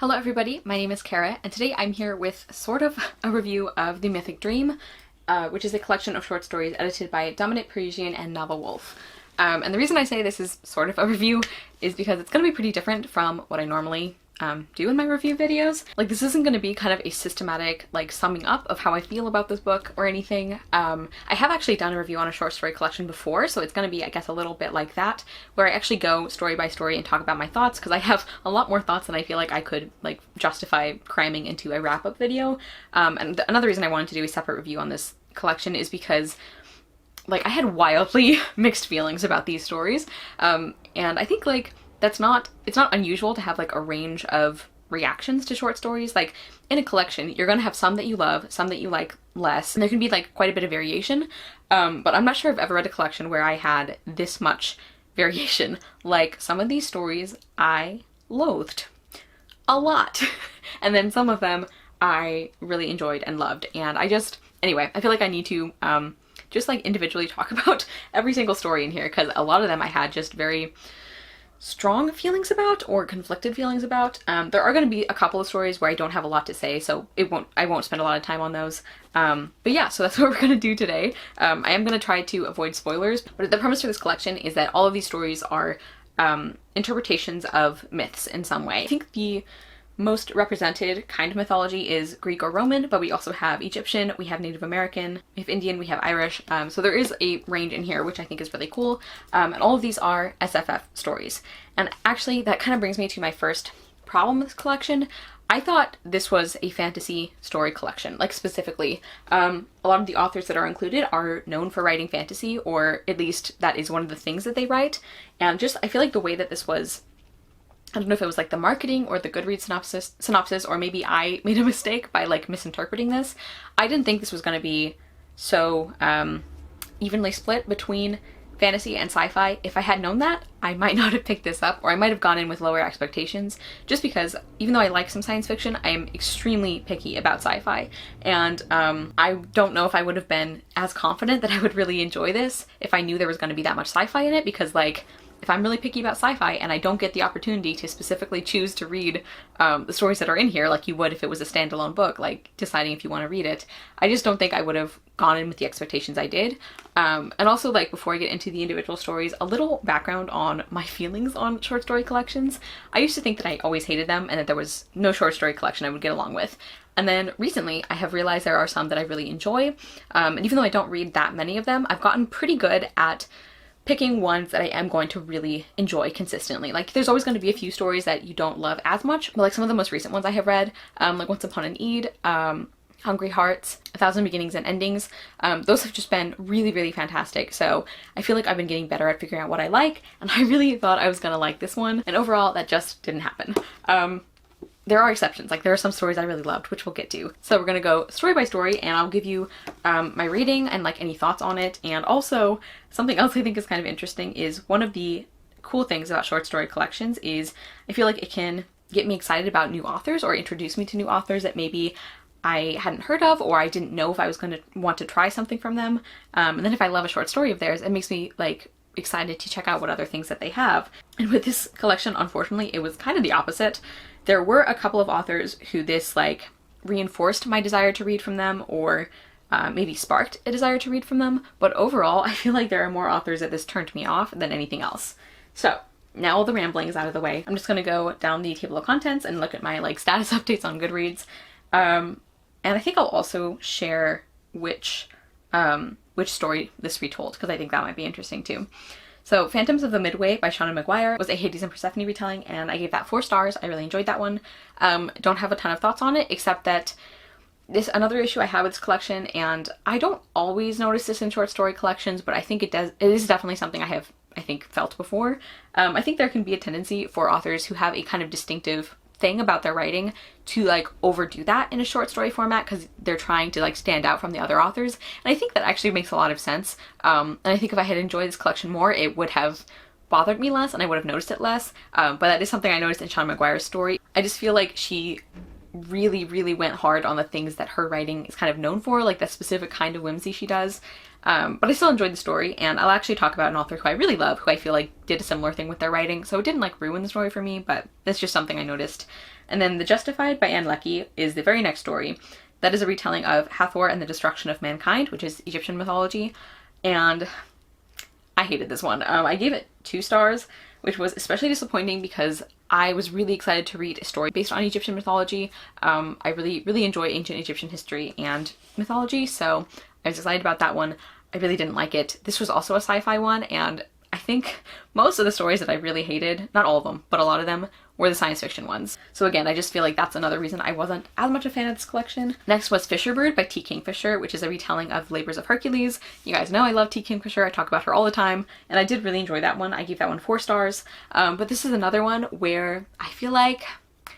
Hello everybody, my name is Kara, and today I'm here with sort of a review of The Mythic Dream, which is a collection of short stories edited by Dominik, Parisien, and Navah Wolfe. And the reason I say this is sort of a review is because it's going to be pretty different from what I normally do in my review videos. Like, this isn't going to be kind of a systematic, like, summing up of how I feel about this book or anything. I have actually done a review on a short story collection before, so it's going to be, I guess, a little bit like that, where I actually go story by story and talk about my thoughts, because I have a lot more thoughts than I feel like I could, like, justify cramming into a wrap-up video. And another reason I wanted to do a separate review on this collection is because, like, I had wildly mixed feelings about these stories, and I think, like, it's not unusual to have like a range of reactions to short stories. Like, in a collection, you're gonna have some that you love, some that you like less, and there can be like quite a bit of variation. But I'm not sure I've ever read a collection where I had this much variation. Like, some of these stories I loathed a lot, and then some of them I really enjoyed and loved. And anyway, I feel like I need to just like individually talk about every single story in here, because a lot of them I had just very strong feelings about or conflicted feelings about. There are going to be a couple of stories where I don't have a lot to say, so I won't spend a lot of time on those. But yeah, so that's what we're going to do today. I am going to try to avoid spoilers, but the premise for this collection is that all of these stories are interpretations of myths in some way. I think the most represented kind of mythology is Greek or Roman, but we also have Egyptian, we have Native American, we have Indian, we have Irish, so there is a range in here, which I think is really cool, and all of these are SFF stories. And actually, that kind of brings me to my first problem with this collection. I thought this was a fantasy story collection, like specifically. A lot of the authors that are included are known for writing fantasy, or at least that is one of the things that they write, and just, I feel like the way that this was, I don't know if it was like the marketing or the Goodreads synopsis, or maybe I made a mistake by like misinterpreting this. I didn't think this was going to be so evenly split between fantasy and sci-fi. If I had known that, I might not have picked this up, or I might have gone in with lower expectations, just because even though I like some science fiction, I am extremely picky about sci-fi, and I don't know if I would have been as confident that I would really enjoy this if I knew there was going to be that much sci-fi in it, because, like, if I'm really picky about sci-fi and I don't get the opportunity to specifically choose to read the stories that are in here like you would if it was a standalone book, like deciding if you want to read it, I just don't think I would have gone in with the expectations I did. And also, like, before I get into the individual stories, a little background on my feelings on short story collections. I used to think that I always hated them and that there was no short story collection I would get along with. And then recently I have realized there are some that I really enjoy. And even though I don't read that many of them, I've gotten pretty good at picking ones that I am going to really enjoy consistently. Like, there's always going to be a few stories that you don't love as much, but like some of the most recent ones I have read, like Once Upon an Eid, Hungry Hearts, A Thousand Beginnings and Endings, those have just been really, really fantastic. So I feel like I've been getting better at figuring out what I like, and I really thought I was gonna like this one, and overall that just didn't happen. There are exceptions, like there are some stories I really loved, which we'll get to. So we're gonna go story by story, and I'll give you my rating and like any thoughts on it. And also, something else I think is kind of interesting is one of the cool things about short story collections is I feel like it can get me excited about new authors, or introduce me to new authors that maybe I hadn't heard of, or I didn't know if I was going to want to try something from them. And then if I love a short story of theirs, it makes me like excited to check out what other things that they have. And with this collection, unfortunately, it was kind of the opposite. There were a couple of authors who this like reinforced my desire to read from them, or maybe sparked a desire to read from them, but overall I feel like there are more authors that this turned me off than anything else. So now all the rambling is out of the way, I'm just gonna go down the table of contents and look at my like status updates on Goodreads, and I think I'll also share which story this retold, because I think that might be interesting too. So Phantoms of the Midway by Seanan Mcguire was a Hades and Persephone retelling, and I gave that 4 stars. I really enjoyed that one. Don't have a ton of thoughts on it, except that another issue I have with this collection, and I don't always notice this in short story collections, but I think it is definitely something I think felt before. I think there can be a tendency for authors who have a kind of distinctive thing about their writing to like overdo that in a short story format, because they're trying to like stand out from the other authors, and I think that actually makes a lot of sense. And I think if I had enjoyed this collection more, it would have bothered me less and I would have noticed it less, but that is something I noticed in Seanan Mcguire's story. I just feel like she really, really went hard on the things that her writing is kind of known for, like that specific kind of whimsy she does. But I still enjoyed the story, and I'll actually talk about an author who I really love, who I feel like did a similar thing with their writing, so it didn't like ruin the story for me, but that's just something I noticed. And then The Justified by Ann Leckie is the very next story. That is a retelling of Hathor and the Destruction of Mankind, which is Egyptian mythology, and I hated this one. I gave it 2 stars, which was especially disappointing because I was really excited to read a story based on Egyptian mythology. I really, really enjoy ancient Egyptian history and mythology, so I was excited about that one. I really didn't like it. This was also a sci-fi one, and I think most of the stories that I really hated, not all of them, but a lot of them, were the science fiction ones. So again, I just feel like that's another reason I wasn't as much a fan of this collection. Next was Fisherbird by T. Kingfisher, which is a retelling of Labors of Hercules. You guys know I love T. Kingfisher, I talk about her all the time, and I did really enjoy that one. I gave that one 4 stars. But this is another one where I feel like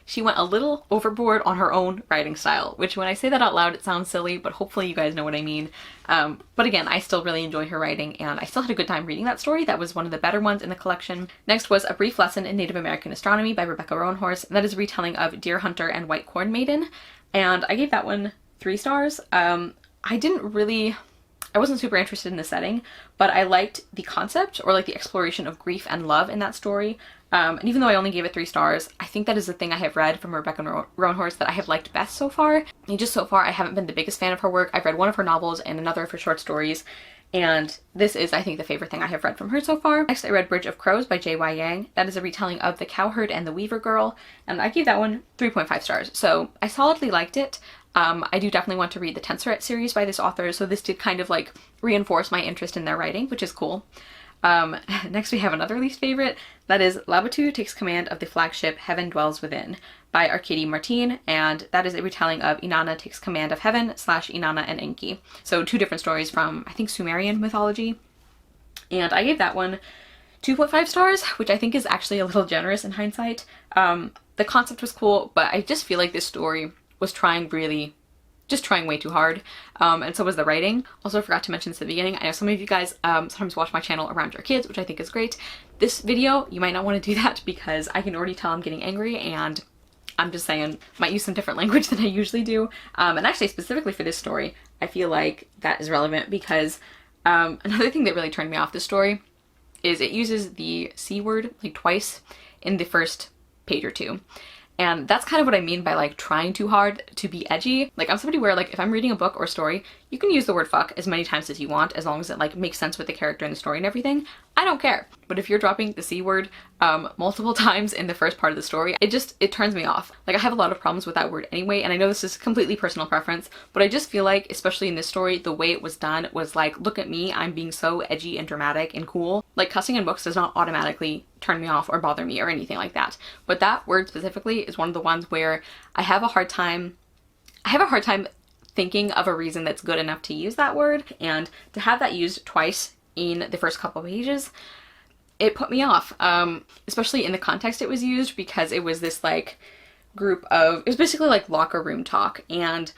she went a little overboard on her own writing style, which when I say that out loud, it sounds silly, but hopefully you guys know what I mean. But again, I still really enjoy her writing, and I still had a good time reading that story. That was one of the better ones in the collection. Next was A Brief Lesson in Native American Astronomy by Rebecca Roanhorse, and that is a retelling of Deer Hunter and White Corn Maiden, and I gave that one 3 stars. I wasn't super interested in the setting, but I liked the concept, or like the exploration of grief and love in that story. And even though I only gave it 3 stars, I think that is the thing I have read from Rebecca Roanhorse that I have liked best so far. And just so far, I haven't been the biggest fan of her work. I've read one of her novels and another of her short stories, and this is, I think, the favorite thing I have read from her so far. Next, I read Bridge of Crows by J.Y. Yang. That is a retelling of The Cowherd and the Weaver Girl, and I gave that one 3.5 stars. So I solidly liked it. I do definitely want to read the Tenseret series by this author, so this did kind of like reinforce my interest in their writing, which is cool. Next we have another least favorite, that is Labutu Takes Command of the Flagship Heaven Dwells Within by Arkady Martin, and that is a retelling of Inanna Takes Command of Heaven / Inanna and Enki. So 2 different stories from, I think, Sumerian mythology. And I gave that one 2.5 stars, which I think is actually a little generous in hindsight. The concept was cool, but I just feel like this story was trying way too hard, and so was the writing. Also, I forgot to mention this at the beginning, I know some of you guys sometimes watch my channel around your kids, which I think is great. This video, you might not want to do that because I can already tell I'm getting angry, and I'm just saying, might use some different language than I usually do. And actually, specifically for this story, I feel like that is relevant because another thing that really turned me off this story is it uses the C word like twice in the first page or 2. And that's kind of what I mean by like trying too hard to be edgy. Like I'm somebody where like if I'm reading a book or a story, you can use the word fuck as many times as you want as long as it like makes sense with the character and the story and everything. I don't care. But if you're dropping the C word multiple times in the first part of the story, it turns me off. Like I have a lot of problems with that word anyway, and I know this is completely personal preference, but I just feel like, especially in this story, the way it was done was like, look at me, I'm being so edgy and dramatic and cool. Like cussing in books does not automatically turn me off or bother me or anything like that. But that word specifically is one of the ones where I have a hard time thinking of a reason that's good enough to use that word, and to have that used twice in the first couple of pages, it put me off, especially in the context it was used, because it was this like group of, it was basically like locker room talk, and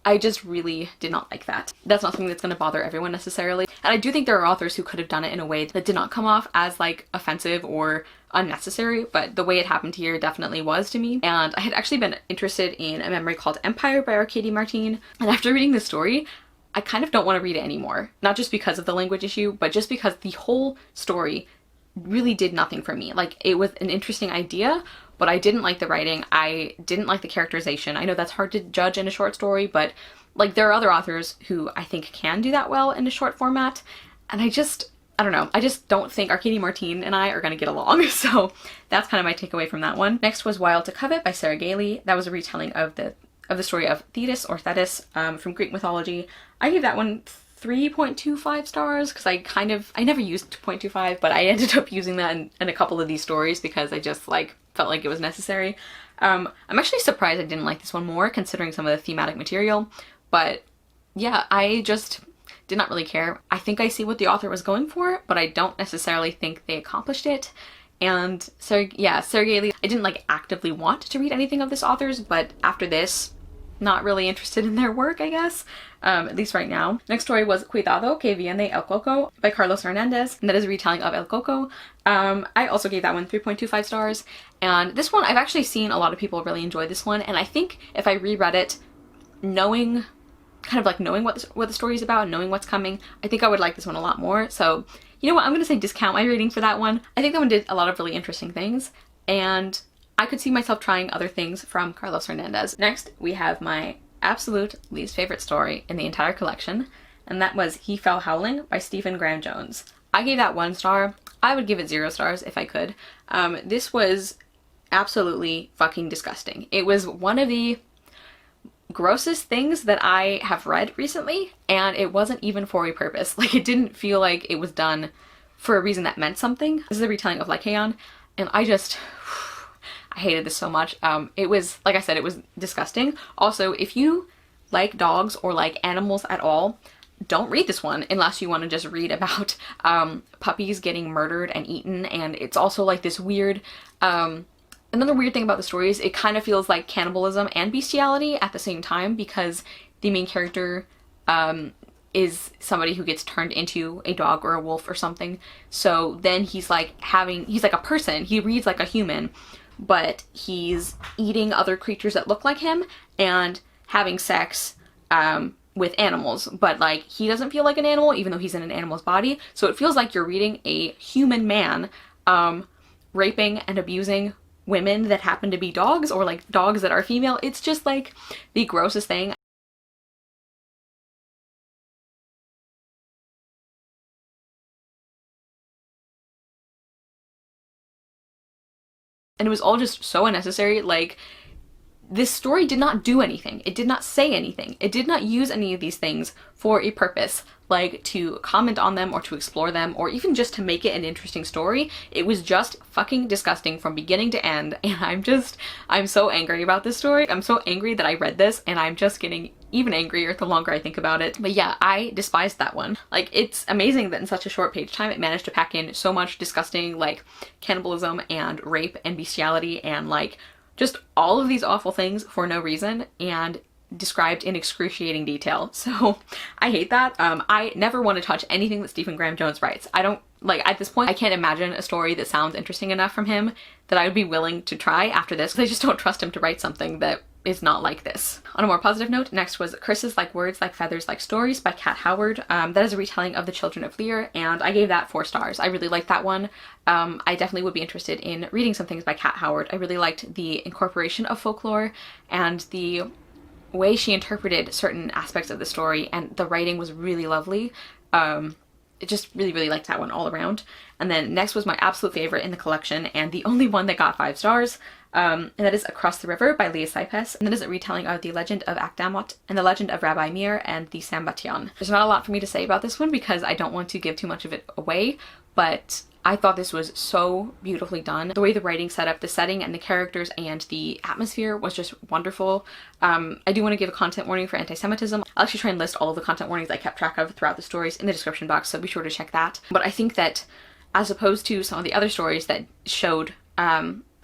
I just really did not like that. That's not something that's going to bother everyone necessarily. And I do think there are authors who could have done it in a way that did not come off as like offensive or unnecessary, but the way it happened here definitely was to me. And I had actually been interested in a memoir called Empire by Arkady Martin, and after reading this story, I kind of don't want to read it anymore. Not just because of the language issue, but just because the whole story really did nothing for me. Like, it was an interesting idea, but I didn't like the writing. I didn't like the characterization. I know that's hard to judge in a short story, but like there are other authors who I think can do that well in a short format, and I don't know. I just don't think Arkady Martin and I are going to get along, so that's kind of my takeaway from that one. Next was Wild to Covet by Sarah Gailey. That was a retelling of the story of Thetis or Thetis from Greek mythology. I gave that one 3.25 stars because I never used 2.25, but I ended up using that in a couple of these stories because I just like felt like it was necessary. I'm actually surprised I didn't like this one more considering some of the thematic material, but yeah, I just did not really care. I think I see what the author was going for, but I don't necessarily think they accomplished it. And so yeah, Sarah Gailey, I didn't like actively want to read anything of this author's, but after this, not really interested in their work, I guess, at least right now. Next story was Cuidado, que Viene el Coco by Carlos Hernandez, and that is a retelling of El Coco. I also gave that one 3.25 stars, and this one, I've actually seen a lot of people really enjoy this one, and I think if I reread it, knowing what the story is about and knowing what's coming, I think I would like this one a lot more. So, you know what, I'm gonna say discount my rating for that one. I think that one did a lot of really interesting things, and I could see myself trying other things from Carlos Hernandez. Next, we have my absolute least favorite story in the entire collection, and that was He Fell Howling by Stephen Graham Jones. I gave that 1 star. I would give it 0 stars if I could. This was absolutely fucking disgusting. It was one of the grossest things that I have read recently, and it wasn't even for a purpose. Like, it didn't feel like it was done for a reason that meant something. This is a retelling of Lycaon, and I hated this so much. It was, like I said, it was disgusting. Also, if you like dogs or like animals at all, don't read this one unless you want to just read about puppies getting murdered and eaten. And it's also like this weird, another weird thing about the story is it kind of feels like cannibalism and bestiality at the same time, because the main character is somebody who gets turned into a dog or a wolf or something. So then he's like a person, he reads like a human, but he's eating other creatures that look like him and having sex with animals, but like he doesn't feel like an animal even though he's in an animal's body. So it feels like you're reading a human man raping and abusing women that happen to be dogs, or like dogs that are female. It's just like the grossest thing. And it was all just so unnecessary. Like, this story did not do anything. It did not say anything. It did not use any of these things for a purpose, like to comment on them or to explore them or even just to make it an interesting story. It was just fucking disgusting from beginning to end, and I'm so angry about this story. I'm so angry that I read this, and I'm just getting even angrier the longer I think about it. But yeah, I despised that one. Like, it's amazing that in such a short page time it managed to pack in so much disgusting, like, cannibalism and rape and bestiality and like just all of these awful things for no reason, and described in excruciating detail. So I hate that. I never want to touch anything that Stephen Graham Jones writes. I don't, like, at this point I can't imagine a story that sounds interesting enough from him that I would be willing to try after this, because I just don't trust him to write something that is not like this. On a more positive note, next was Curses Like Words Like Feathers Like Stories by Kat Howard. That is a retelling of The Children of Leah, and I gave that 4 stars. I really liked that one. I definitely would be interested in reading some things by Kat Howard. I really liked the incorporation of folklore and the way she interpreted certain aspects of the story, and the writing was really lovely. Just really liked that one all around. And then next was my absolute favorite in the collection, and the only one that got 5 stars, and that is Across the River by Leah Cypress, and that is a retelling of the legend of Akdamot and the legend of Rabbi Meir and the Sambatyon. There's not a lot for me to say about this one because I don't want to give too much of it away, but I thought this was so beautifully done. The way the writing set up the setting and the characters and the atmosphere was just wonderful. I do want to give a content warning for anti-Semitism. I'll actually try and list all of the content warnings I kept track of throughout the stories in the description box, so be sure to check that. But I think that as opposed to some of the other stories that showed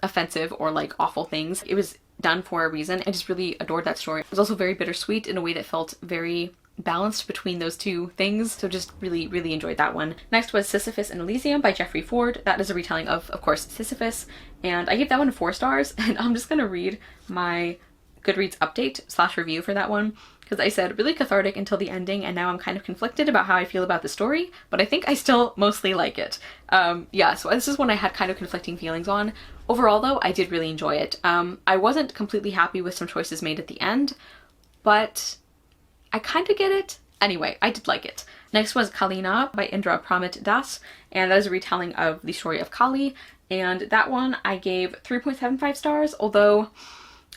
offensive or like awful things, it was done for a reason. I just really adored that story. It was also very bittersweet in a way that felt very balanced between those two things, so just really enjoyed that one. Next was Sisyphus in Elysium by Jeffrey Ford. That is a retelling of course, Sisyphus, and I gave that one 4 stars, and I'm just gonna read my Goodreads update / review for that one, because I said really cathartic until the ending, and now I'm kind of conflicted about how I feel about the story, but I think I still mostly like it. Yeah, so this is one I had kind of conflicting feelings on. Overall though, I did really enjoy it. I wasn't completely happy with some choices made at the end, but I kind of get it. Anyway, I did like it. Next was Kalina by Indra Promit Das, and that is a retelling of the story of Kali, and that one I gave 3.75 stars, although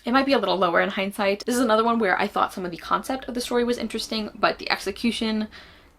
it might be a little lower in hindsight. This is another one where I thought some of the concept of the story was interesting, but the execution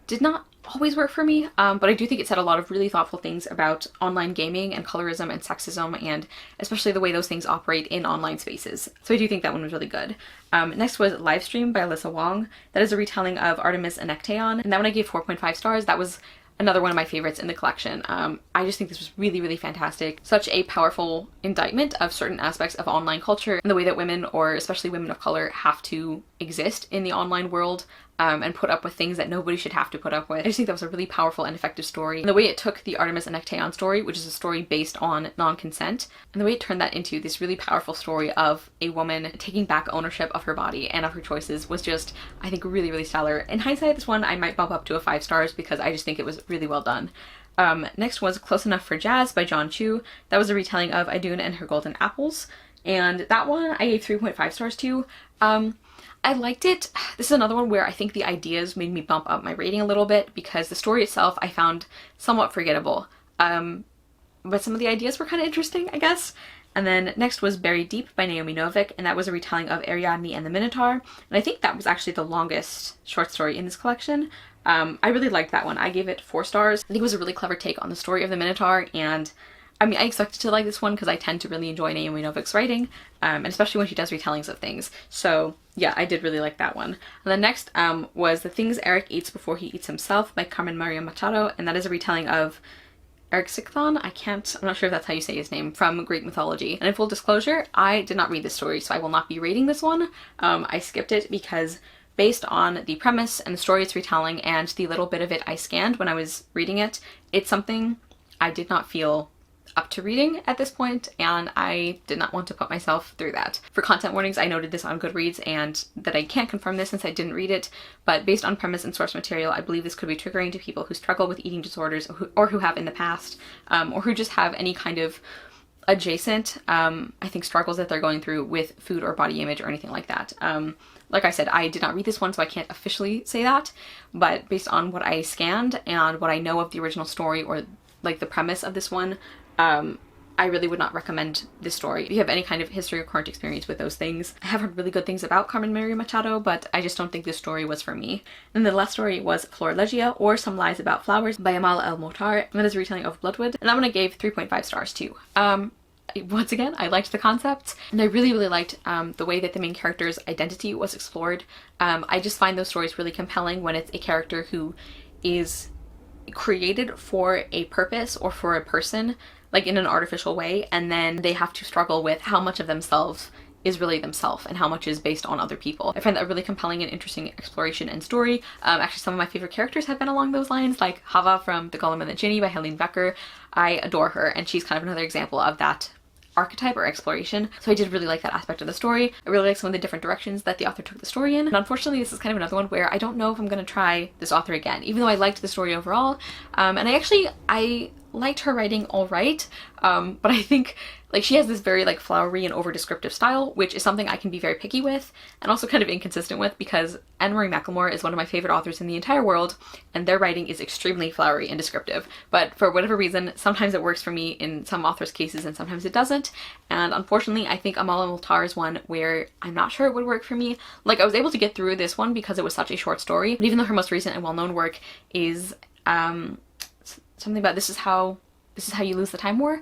did not always work for me, but I do think it said a lot of really thoughtful things about online gaming and colorism and sexism, and especially the way those things operate in online spaces. So I do think that one was really good. Next was Livestream by Alyssa Wong. That is a retelling of Artemis and Ecteon, and that one I gave 4.5 stars. That was another one of my favorites in the collection. I just think this was really, really fantastic. Such a powerful indictment of certain aspects of online culture and the way that women, or especially women of color, have to exist in the online world. And put up with things that nobody should have to put up with. I just think that was a really powerful and effective story. And the way it took the Artemis and Actaeon story, which is a story based on non-consent, and the way it turned that into this really powerful story of a woman taking back ownership of her body and of her choices was just, I think, really, really stellar. In hindsight, this one I might bump up to a 5 stars because I just think it was really well done. Next was Close Enough for Jazz by John Chu. That was a retelling of Idun and Her Golden Apples. And that one I gave 3.5 stars to. I liked it. This is another one where I think the ideas made me bump up my rating a little bit because the story itself I found somewhat forgettable. But some of the ideas were kind of interesting, I guess. And then next was Buried Deep by Naomi Novik, and that was a retelling of Ariadne and the Minotaur. And I think that was actually the longest short story in this collection. I really liked that one. I gave it 4 stars. I think it was a really clever take on the story of the Minotaur, and I mean, I expected to like this one because I tend to really enjoy Naomi Novik's writing, and especially when she does retellings of things. So yeah, I did really like that one. And then next was The Things Eric Eats Before He Eats Himself by Carmen Machado, and that is a retelling of Erixychthon. I'm not sure if that's how you say his name, from Greek mythology. And in full disclosure, I did not read this story, so I will not be rating this one. I skipped it because based on the premise and the story it's retelling and the little bit of it I scanned when I was reading it, it's something I did not feel up to reading at this point, and I did not want to put myself through that. For content warnings, I noted this on Goodreads and that I can't confirm this since I didn't read it, but based on premise and source material, I believe this could be triggering to people who struggle with eating disorders or who have in the past, or who just have any kind of adjacent, I think, struggles that they're going through with food or body image or anything like that. Like I said, I did not read this one, so I can't officially say that, but based on what I scanned and what I know of the original story or like the premise of this one, I really would not recommend this story. If you have any kind of history or current experience with those things, I have heard really good things about Carmen Machado, but I just don't think this story was for me. And the last story was Florilegia, or Some Lies About Flowers by Amal El Motar, and that is a retelling of Blodeuwedd, and that one I gave 3.5 stars too. Once again, I liked the concept, and I really, really liked the way that the main character's identity was explored. I just find those stories really compelling when it's a character who is created for a purpose or for a person, like in an artificial way, and then they have to struggle with how much of themselves is really themselves and how much is based on other people. I find that a really compelling and interesting exploration and story. Actually, some of my favorite characters have been along those lines, like Hava from The Golem and the Jinni by Helene Becker. I adore her, and she's kind of another example of that archetype or exploration. So I did really like that aspect of the story. I really like some of the different directions that the author took the story in. And unfortunately, this is kind of another one where I don't know if I'm going to try this author again, even though I liked the story overall. And I liked her writing all right, but I think like she has this very like flowery and over descriptive style, which is something I can be very picky with and also kind of inconsistent with, because Anne Marie McLemore is one of my favorite authors in the entire world, and their writing is extremely flowery and descriptive. But for whatever reason, sometimes it works for me in some authors' cases and sometimes it doesn't. And unfortunately, I think Amal Multar is one where I'm not sure it would work for me. Like, I was able to get through this one because it was such a short story, but even though her most recent and well-known work is something about This Is How You Lose the Time War,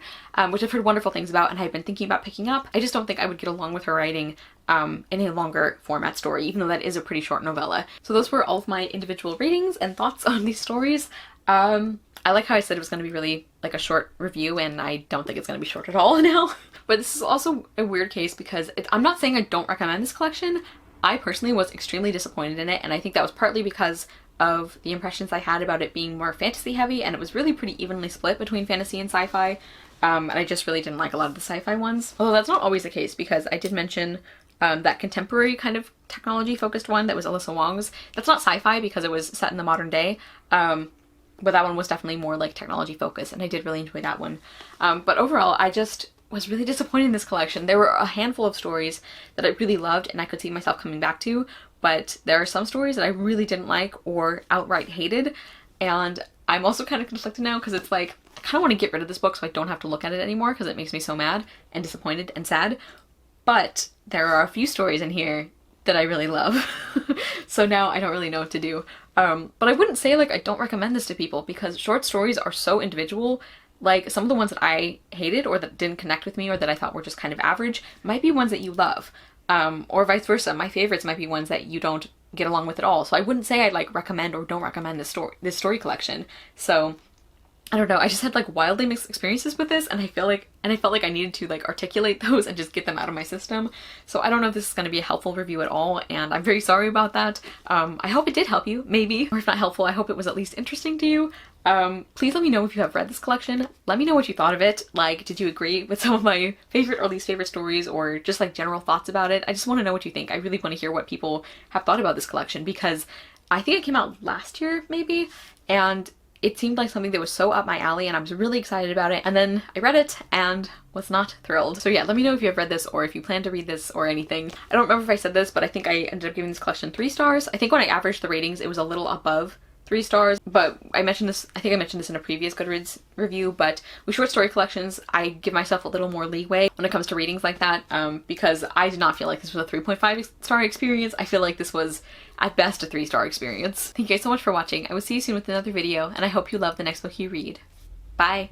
which I've heard wonderful things about and I've been thinking about picking up. I just don't think I would get along with her writing in a longer format story, even though that is a pretty short novella. So those were all of my individual ratings and thoughts on these stories. I like how I said it was going to be really like a short review, and I don't think it's going to be short at all now. But this is also a weird case because I'm not saying I don't recommend this collection. I personally was extremely disappointed in it, and I think that was partly because of the impressions I had about it being more fantasy heavy, and it was really pretty evenly split between fantasy and sci-fi, and I just really didn't like a lot of the sci-fi ones. Although that's not always the case, because I did mention that contemporary kind of technology focused one that was Alyssa Wong's. That's not sci-fi because it was set in the modern day, but that one was definitely more like technology focused, and I did really enjoy that one. But overall, I just was really disappointed in this collection. There were a handful of stories that I really loved and I could see myself coming back to, but there are some stories that I really didn't like or outright hated, and I'm also kind of conflicted now because it's like, I kind of want to get rid of this book so I don't have to look at it anymore because it makes me so mad and disappointed and sad, but there are a few stories in here that I really love. So now I don't really know what to do. But I wouldn't say like I don't recommend this to people, because short stories are so individual. Like, some of the ones that I hated or that didn't connect with me or that I thought were just kind of average might be ones that you love. Or vice versa. My favorites might be ones that you don't get along with at all. So I wouldn't say I'd like recommend or don't recommend this story collection. So I don't know, I just had like wildly mixed experiences with this, and I felt like I needed to like articulate those and just get them out of my system. So I don't know if this is going to be a helpful review at all, and I'm very sorry about that. I hope it did help you, maybe, or if not helpful, I hope it was at least interesting to you. Please let me know if you have read this collection. Let me know what you thought of it. Like, did you agree with some of my favorite or least favorite stories, or just like general thoughts about it? I just want to know what you think. I really want to hear what people have thought about this collection, because I think it came out last year, maybe, and it seemed like something that was so up my alley, and I was really excited about it, and then I read it and was not thrilled. So yeah, let me know if you have read this or if you plan to read this or anything. I don't remember if I said this, but I think I ended up giving this collection 3 stars. I think when I averaged the ratings, it was a little above 3 stars, but I mentioned this, I think I mentioned this in a previous Goodreads review, but with short story collections, I give myself a little more leeway when it comes to ratings like that, because I did not feel like this was a 3.5 star experience. I feel like this was at best a 3-star experience. Thank you guys so much for watching. I will see you soon with another video, and I hope you love the next book you read. Bye!